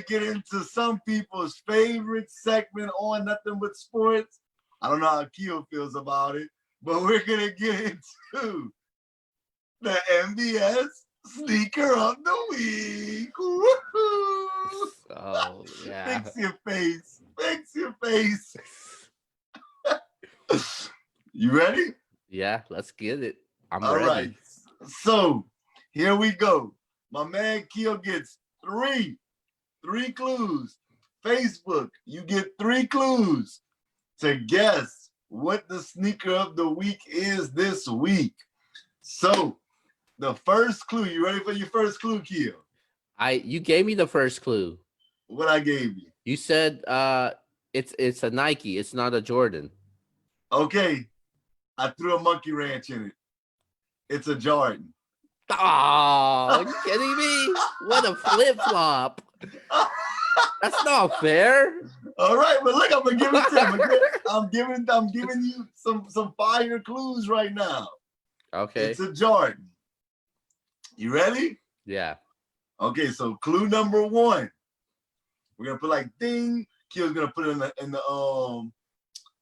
get into some people's favorite segment on Nothing But Sports. I don't know how Keo feels about it, but we're going to get into the NBS Sneaker of the Week. Woo-hoo! Oh, yeah. Fix your face. Fix your face. You ready? Yeah, let's get it. I'm All ready. right. So here we go. My man Keo gets three clues. Facebook, you get 3 clues to guess what the sneaker of the week is this week. So the first clue, you ready for your first clue, Keo? You gave me the first clue. What I gave you? You said it's a Nike. It's not a Jordan. Okay, I threw a monkey wrench in it. It's a Jordan. Oh, are you kidding me? What a flip flop! That's not fair. All right, but look, I'm gonna give it to him. I'm giving you some fire clues right now. Okay. It's a Jordan. You ready? Yeah. Okay, so clue number 1. We're gonna put like ding. Keo's gonna put it in the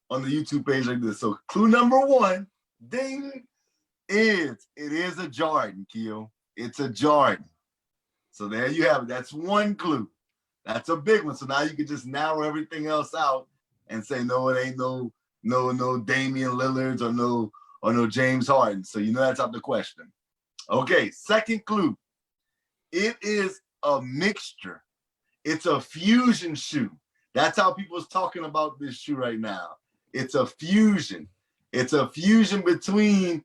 on the YouTube page like this. So clue number 1, ding, it is a Jordan, Keo. It's a Jordan. So there you have it. That's 1 clue. That's a big one. So now you can just narrow everything else out and say no, it ain't no Damian Lillards or no James Harden. So you know that's out the question. Okay, second clue. It is a mixture. It's a fusion shoe. That's how people's talking about this shoe right now. It's a fusion. It's a fusion between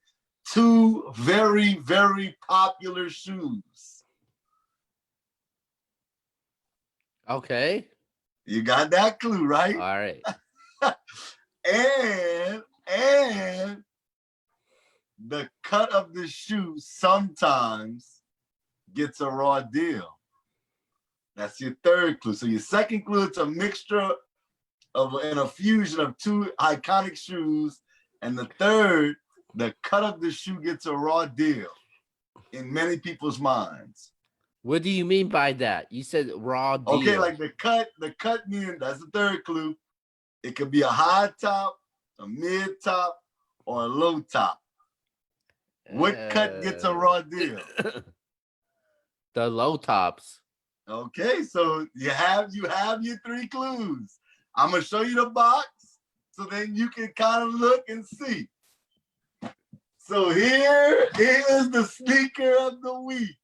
2 very, very popular shoes. Okay. You got that clue, right? All right. And the cut of the shoe sometimes gets a raw deal. That's your third clue. So your second clue, it's a mixture and a fusion of 2 iconic shoes. And the third, the cut of the shoe gets a raw deal in many people's minds. What do you mean by that? You said raw deal. Okay, like the cut meaning, that's the third clue. It could be a high top, a mid top, or a low top. What cut gets a raw deal? The low tops. Okay, so you have your 3 clues. I'm gonna show you the box so then you can kind of look and see. So here is the sneaker of the week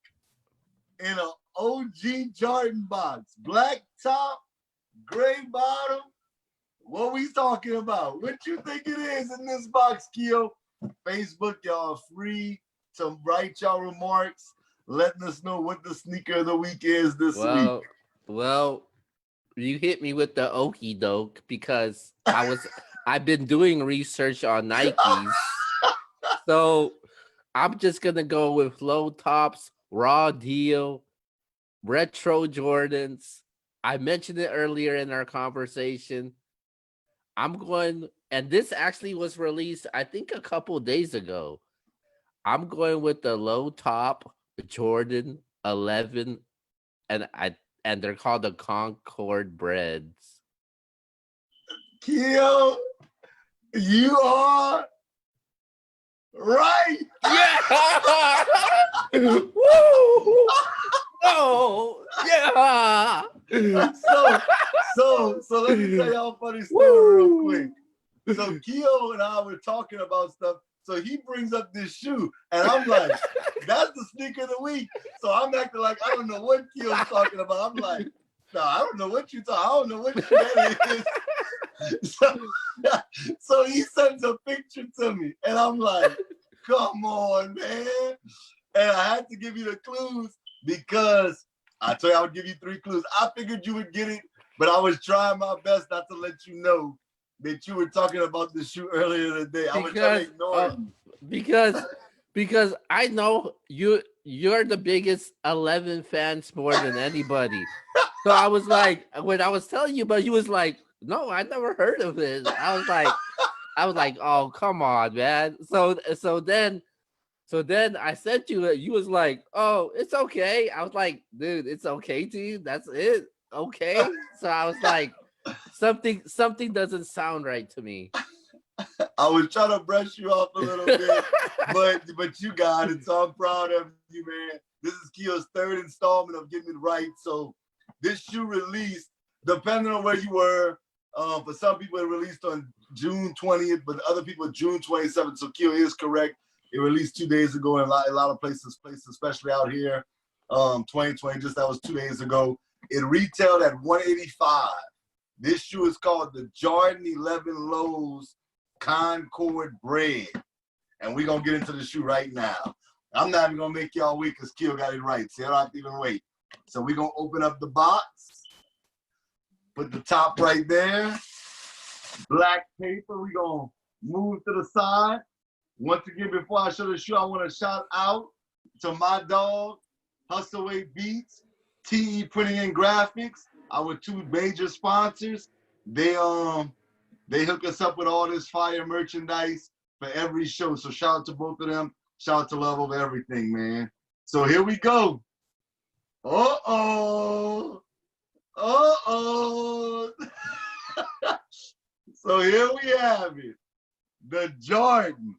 in an OG Jordan box. Black top, gray bottom. What we talking about? What you think it is in this box, Keo? Facebook, y'all free to write y'all remarks, letting us know what the sneaker of the week is this week. Well, you hit me with the okie doke because I've been doing research on Nikes. So I'm just gonna go with low tops, raw deal, retro Jordans. I mentioned it earlier in our conversation. I'm going, and this actually was released, I think, a couple days ago. I'm going with the low top Jordan 11, and they're called the Concord Breads. Keo, you are right. Yeah. Woo! Oh, yeah. So let me tell y'all a funny story real quick. So Keo and I were talking about stuff. So he brings up this shoe, and I'm like, that's the sneaker of the week. So I'm acting like I don't know what Keo's talking about. I'm like, no, I don't know what you talking. I don't know what shoe that is. So he sends a picture to me, and I'm like, come on, man. And I had to give you the clues because I told you I would give you 3 clues. I figured you would get it, but I was trying my best not to let you know that you were talking about the shoe earlier today. I was trying to ignore you. Because I know you're the biggest 11 fans more than anybody. So I was like, when I was telling you, but you was like, no, I never heard of it. I was like, oh, come on, man. So then I sent you it. You was like, oh, it's okay. I was like, dude, it's okay, dude. That's it. Okay. So I was like, something doesn't sound right to me. I was trying to brush you off a little bit, but you got it. So I'm proud of you, man. This is Keo's third installment of getting it right. So this shoe released, depending on where you were. For some people, it released on June 20th, but other people June 27th. So Keo is correct. It released 2 days ago in a lot of places, especially out here. 2020, just that was 2 days ago. It retailed at $185. This shoe is called the Jordan 11 Lows Concord Bread. And we're going to get into the shoe right now. I'm not even going to make y'all wait because Keo got it right. So I don't have to even wait. So we're going to open up the box. Put the top right there. Black paper. We're going to move to the side. Once again, before I show the shoe, I want to shout out to my dog, Hustleaway Beats, TE Printing and Graphics, our two major sponsors. They hook us up with all this fire merchandise for every show. So shout out to both of them. Shout out to Love Over Everything, man. So here we go. Uh-oh. Uh-oh. So here we have it. The Jordan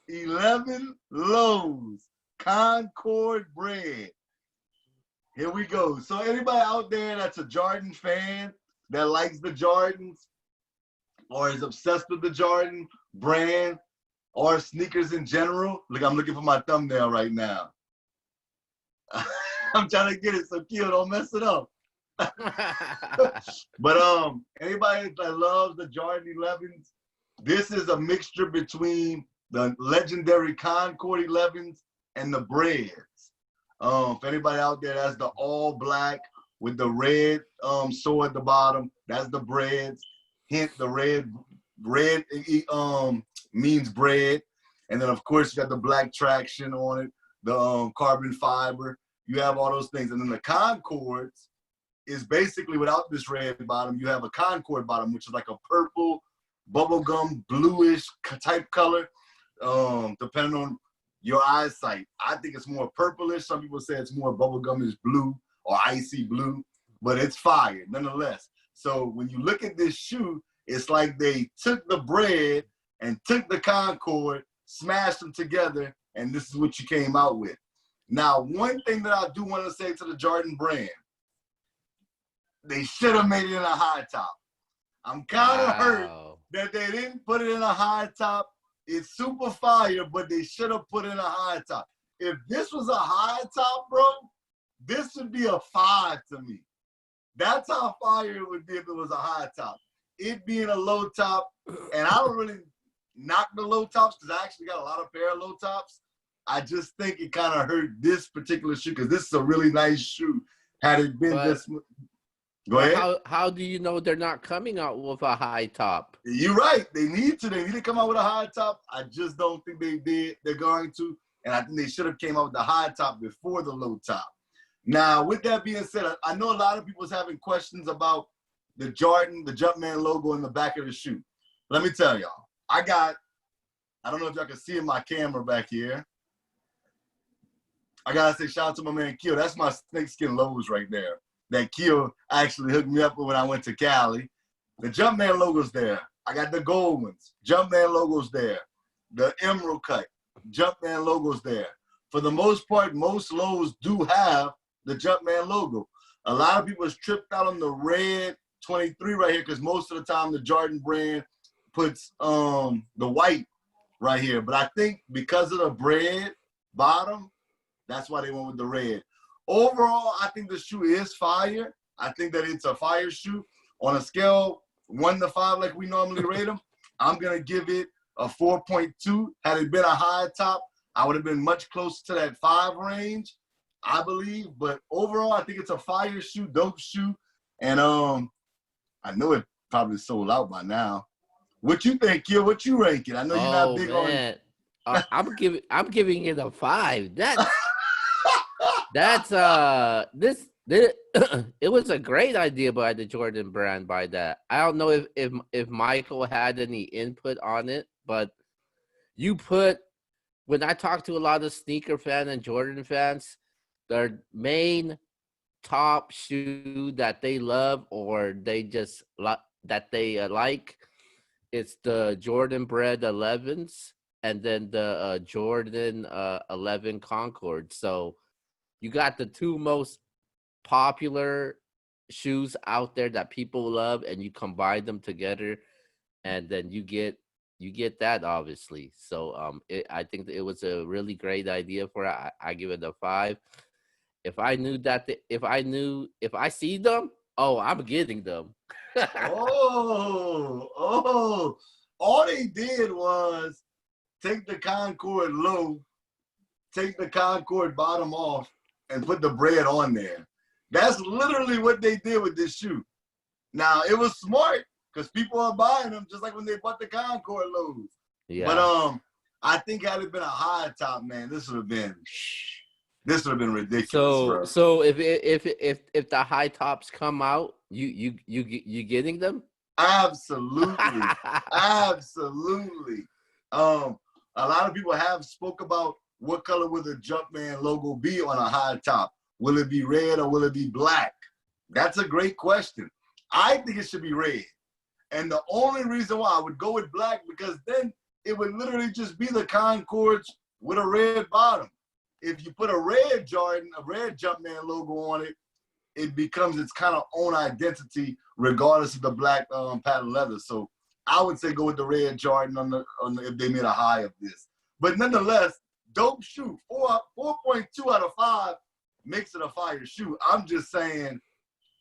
11 Lows Concord Bread. Here we go. So anybody out there that's a Jordan fan, that likes the Jordans, or is obsessed with the Jordan brand, or sneakers in general, look, I'm looking for my thumbnail right now. I'm trying to get it so Keo don't mess it up. But anybody that loves the Jordan 11s, this is a mixture between the legendary Concord 11s and the Breads. If anybody out there, that's the all black with the red sole at the bottom. That's the Breads. Hint, the red means bread. And then of course you got the black traction on it, the carbon fiber. You have all those things. And then the Concords is basically without this red bottom, you have a Concord bottom, which is like a purple, bubblegum, bluish type color, depending on your eyesight. I think it's more purplish. Some people say it's more bubblegumish blue or icy blue, but it's fire nonetheless. So when you look at this shoe, it's like they took the bread and took the Concord, smashed them together, and this is what you came out with. Now, one thing that I do want to say to the Jordan brand, they should have made it in a high top. I'm kind of hurt that they didn't put it in a high top. It's super fire, but they should have put it in a high top. If this was a high top, bro, this would be a 5 to me. That's how fire it would be if it was a high top. It being a low top, and I don't really knock the low tops because I actually got a lot of pair of low tops. I just think it kind of hurt this particular shoe because this is a really nice shoe. Had it been this, go ahead. How do you know they're not coming out with a high top? You're right. They need to. They need to come out with a high top. I just don't think they did. They're going to, and I think they should have came out with the high top before the low top. Now, with that being said, I know a lot of people was having questions about the Jordan, the Jumpman logo in the back of the shoe. Let me tell y'all, I don't know if y'all can see in my camera back here. I gotta say shout out to my man Keo. That's my snakeskin lows right there. That Keo actually hooked me up with when I went to Cali. The Jumpman logo's there. I got the gold ones. Jumpman logo's there. The emerald cut. Jumpman logo's there. For the most part, most lows do have the Jumpman logo. A lot of people is tripped out on the red 23 right here because most of the time the Jordan brand puts the white right here. But I think because of the bread bottom, that's why they went with the red. Overall, I think the shoe is fire. I think that it's a fire shoe. On a scale 1 to 5, like we normally rate them, I'm going to give it a 4.2. Had it been a high top, I would have been much closer to that 5 range, I believe. But overall, I think it's a fire shoe, dope shoe. And I know it probably sold out by now. What you think, Kid? What you rank it? I know you're not big on. I'm giving it a 5. That's this it was a great idea by the Jordan brand by that. I don't know if Michael had any input on it, but when I talk to a lot of sneaker fans and Jordan fans, their main top shoe that they love or they just that they like, it's the Jordan Bred 11s and then the Jordan 11 Concord. So you got the two most popular shoes out there that people love, and you combine them together, and then you get that obviously. So I think it was a really great idea for it. I give it a 5. If I knew that, if I see them, oh, I'm getting them. All they did was take the Concord low, take the Concord bottom off, and put the bread on there. That's literally what they did with this shoe. Now, it was smart because people are buying them just like when they bought the Concord lows. Yeah. But I think had it been a high top, man, this would have been ridiculous. So if the high tops come out, you getting them? Absolutely. Absolutely. A lot of people have spoke about what color will the Jumpman logo be on a high top. Will it be red or will it be black? That's a great question. I think it should be red. And the only reason why I would go with black, because then it would literally just be the Concords with a red bottom. If you put a red Jordan, a red Jumpman logo on it, it becomes its kind of own identity, regardless of the black pattern leather. So I would say go with the red Jordan on the if they made a high of this. But nonetheless, dope shoe. 4.2 out of 5 makes it a fire shoe. I'm just saying,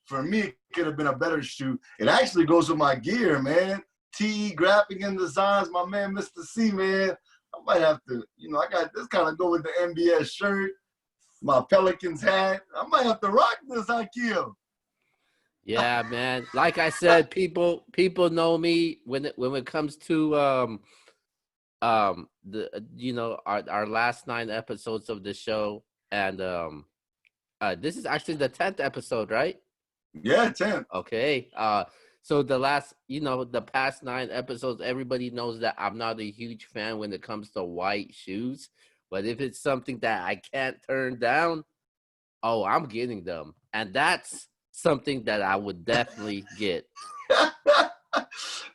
for me, it could have been a better shoe. It actually goes with my gear, man. TE Graphic and Designs, my man, Mr. C, man. I might have to, I got this kind of go with the NBS shirt, my Pelicans hat. I might have to rock this, Akil. Yeah, man. Like I said, people know me when it comes to our last 9 episodes of the show, and this is actually the 10th episode, right? Yeah, 10. Okay. So the past 9 episodes, everybody knows that I'm not a huge fan when it comes to white shoes. But if it's something that I can't turn down, oh, I'm getting them. And that's something that I would definitely get.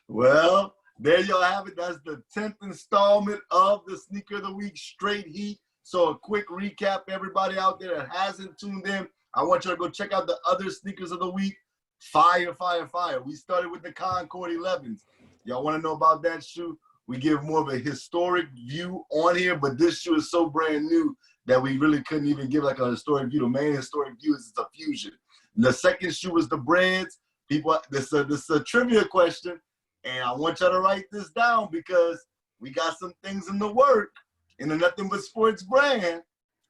Well, there y'all have it. That's the 10th installment of the Sneaker of the Week Straight Heat. So a quick recap, everybody out there that hasn't tuned in, I want you to go check out the other sneakers of the week. Fire, fire, fire. We started with the Concord 11s. Y'all want to know about that shoe? We give more of a historic view on here, but this shoe is so brand new that we really couldn't even give like a historic view. The main historic view is it's a fusion. And the second shoe was the Breads. People, this is a trivia question, and I want y'all to write this down because we got some things in the work in the Nothing But Sports brand.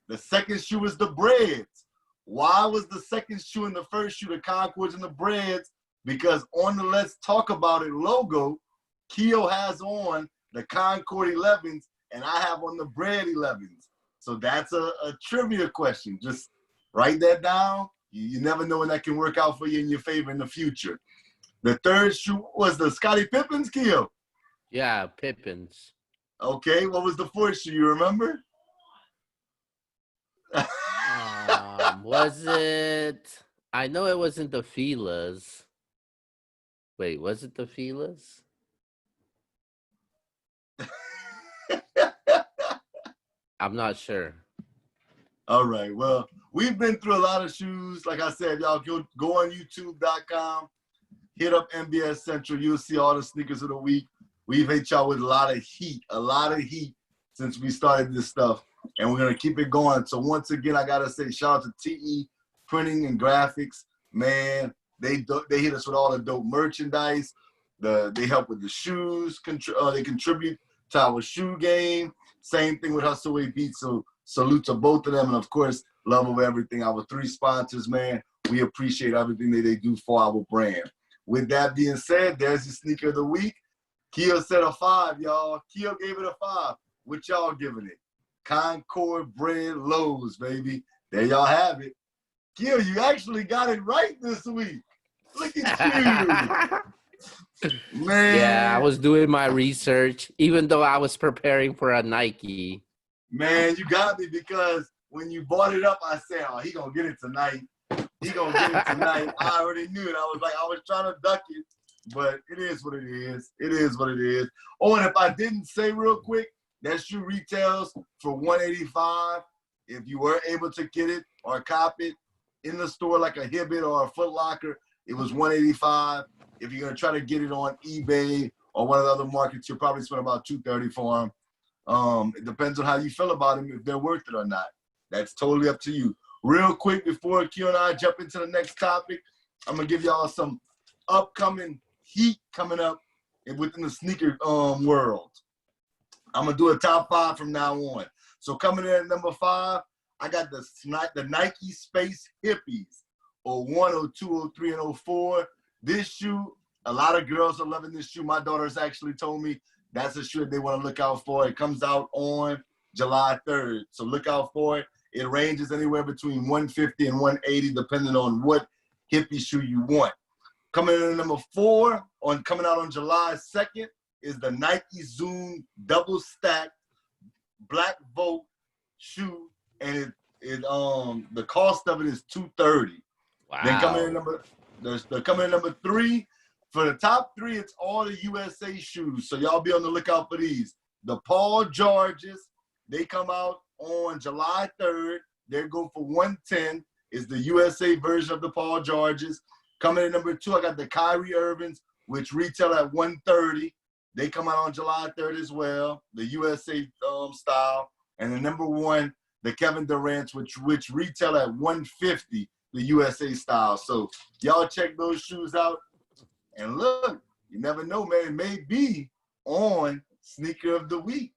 The second shoe is the Breads. Why was the second shoe and the first shoe the Concords and the Breads? Because on the Let's Talk About It logo, Keo has on the Concord 11s, and I have on the Bread 11s. So that's a trivia question. Just write that down. You never know when that can work out for you in your favor in the future. The third shoe was the Scottie Pippins, Keo. Yeah, Pippins. Okay, what was the fourth shoe? You remember? Was it? I know it wasn't the Fila's. Wait, was it the Fila's? I'm not sure. All right. Well, we've been through a lot of shoes. Like I said, y'all go on YouTube.com, hit up NBS Central. You'll see all the sneakers of the week. We've hit y'all with a lot of heat since we started this stuff. And we're going to keep it going. So once again, I got to say shout out to TE Printing and Graphics. Man, they hit us with all the dope merchandise. They help with the shoes. They contribute to our shoe game. Same thing with Hustle Way Beats. So salute to both of them. And, of course, love over everything. Our 3 sponsors, man. We appreciate everything that they do for our brand. With that being said, there's the Sneaker of the Week. Keo said a 5, y'all. Keo gave it a 5. What y'all giving it? Concord Bread Lows, baby. There y'all have it. Keo, you actually got it right this week. Look at you. Man. Yeah, I was doing my research, even though I was preparing for a Nike. Man, you got me because when you brought it up, I said, oh, he going to get it tonight. He gonna get it tonight. I already knew it. I was trying to duck it, but it is what it is. It is what it is. Oh, and if I didn't say real quick, that shoe retails for $185. If you were able to get it or cop it in the store like a Hibbett or a Foot Locker, it was $185. If you're gonna try to get it on eBay or one of the other markets, you'll probably spend about $230 for them. It depends on how you feel about them, if they're worth it or not. That's totally up to you. Real quick, before Q and I jump into the next topic, I'm gonna give y'all some upcoming heat coming up within the sneaker world. I'm gonna do a top 5 from now on. So coming in at number 5, I got the Nike Space Hippies, 01, 02, 03, and 04. This shoe, a lot of girls are loving this shoe. My daughters actually told me that's a shoe that they want to look out for. It comes out on July 3rd, so look out for it. It ranges anywhere between $150 and $180, depending on what hippie shoe you want. Coming in at number 4, coming out on July 2nd, is the Nike Zoom Double Stack Black Volt shoe, and the cost of it is $230. Wow. Then coming in number 3. For the top 3, it's all the USA shoes, so y'all be on the lookout for these. The Paul Georges, they come out on July 3rd. They go for $110. It's the USA version of the Paul Georges. Coming in number 2, I got the Kyrie Irvings, which retail at $130. They come out on July 3rd as well, the USA style. And the number 1, the Kevin Durant's, which retail at $150, the USA style. So y'all check those shoes out. And look, you never know, man. It may be on Sneaker of the Week.